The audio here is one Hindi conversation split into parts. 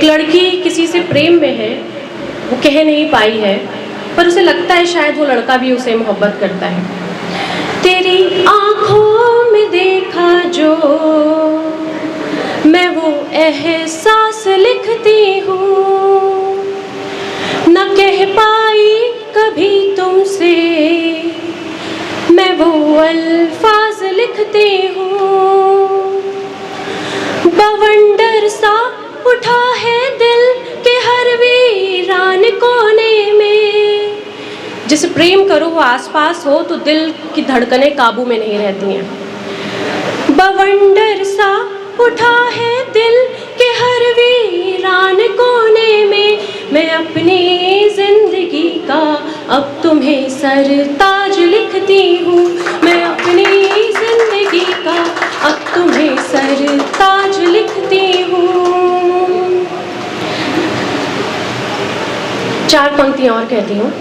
एक लड़की किसी से प्रेम में है, वो कह नहीं पाई है, पर उसे लगता है शायद वो लड़का भी उसे मोहब्बत करता है। तेरी आँखों में देखा जो मैं वो एहसास लिखती हूँ, न कह पाई कभी तुमसे मैं वो अल्फाज लिखती हूँ। बवंडर सा उठा है दिल के हर वीरान कोने में। जिसे प्रेम करो वो आसपास हो तो दिल की धड़कनें काबू में नहीं रहती हैं। बवंडर सा उठा है दिल के हर वीरान कोने में। मैं अपनी जिंदगी का अब तुम्हें सरताज लिखती हूँ। मैं अपनी जिंदगी का अब तुम्हें सरताज लिखती हूँ। 4 पंक्तियां और कहती हूँ।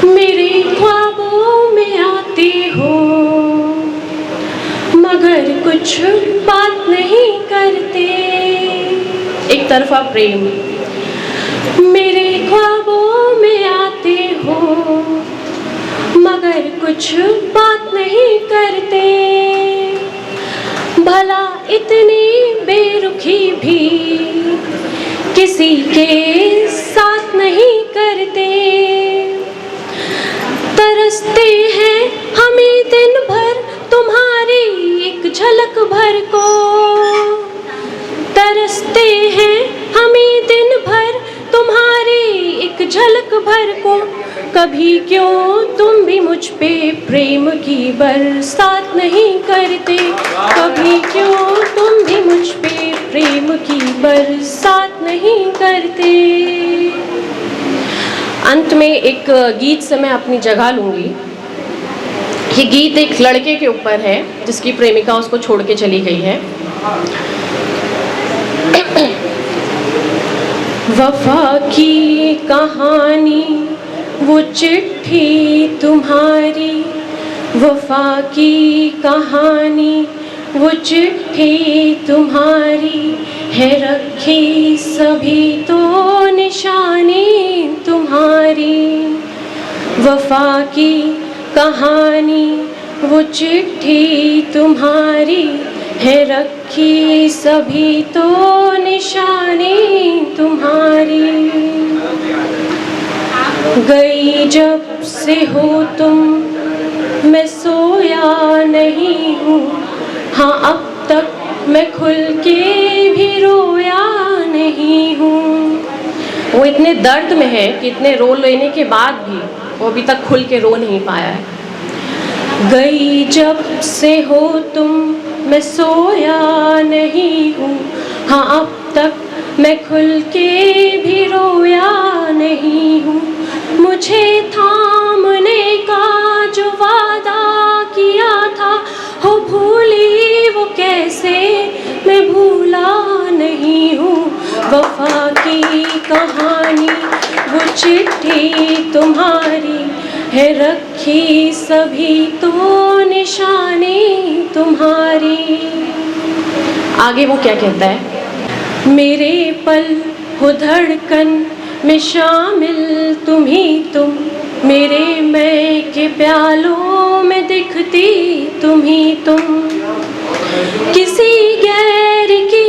मेरे ख्वाबों में आती हो मगर कुछ बात नहीं करते। एक तरफा प्रेम। मेरे ख्वाबों में आते हो मगर कुछ बात नहीं करते। भला इतनी बेरुखी भी किसी के साथ नहीं करते। तरसते हैं हमें दिन भर तुम्हारी एक झलक भर को। तरसते हैं हमें दिन भर तुम्हारी एक झलक भर को। कभी क्यों तुम भी मुझ पे प्रेम की बरसात नहीं करते। कभी क्यों तुम भी मुझ पे प्रेम की बरसात नहीं करते। अंत में एक गीत से मैं अपनी जगह लूँगी। ये गीत एक लड़के के ऊपर है जिसकी प्रेमिका उसको छोड़ के चली गई है। वफा की कहानी वो चिट्ठी तुम्हारी। वफा की कहानी वो चिट्ठी तुम्हारी है रखी सभी तो निशानी तुम्हारी। वफा की कहानी वो चिट्ठी तुम्हारी है रखी सभी तो निशानी तुम्हारी। गई जब से हो तुम मैं सोया नहीं हूँ। हाँ अब तक मैं खुल के भी रोया नहीं हूँ। वो इतने दर्द में है कि इतने रो लेने के बाद भी वो अभी तक खुल के रो नहीं पाया है। गई जब से हो तुम मैं सोया नहीं हूँ। हाँ अब तक मैं खुल के भी रोया नहीं हूँ। मुझे थामने का जो वादा किया था हो भूली वो कैसे मैं भूला नहीं हूँ। वफा की कहानी वो चिट्ठी तुम्हारी है रखी सभी तो निशानी तुम्हारी। आगे वो क्या कहता है। मेरे पल हो धड़कन में शामिल तुम ही तुम। मेरे मैं के प्यालों में दिखती तुम ही तुम। किसी गैर की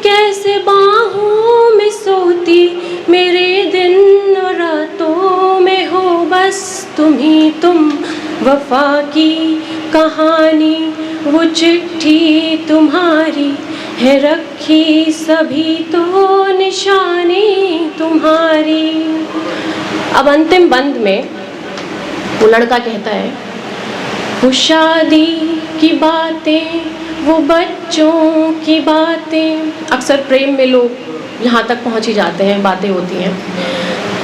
कैसे बाहों में सोती। मेरे दिन और रातों में हो बस तुम ही तुम। वफा की कहानी वो चिट्ठी तुम्हारी है रखी सभी तो निशानी तुम्हारी। अब अंतिम बंद में वो लड़का कहता है। वो शादी की बातें वो बच्चों की बातें। अक्सर प्रेम में लोग यहाँ तक पहुँच ही जाते हैं, बातें होती हैं।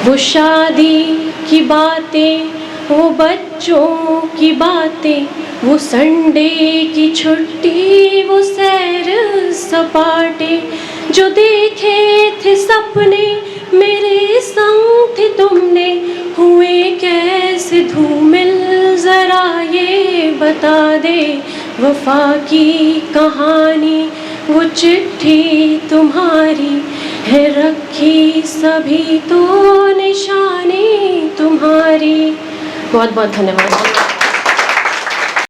वो शादी की बातें वो बच्चों की बातें। वो संडे की छुट्टी वो सैर सपाटे। जो देखे थे सपने मेरे संग थे तुमने। हुए कैसे धूमिल जरा ये बता दे। वफा की कहानी वो चिट्ठी तुम्हारी है रखी सभी तो निशानी तुम्हारी। बहुत बहुत धन्यवाद।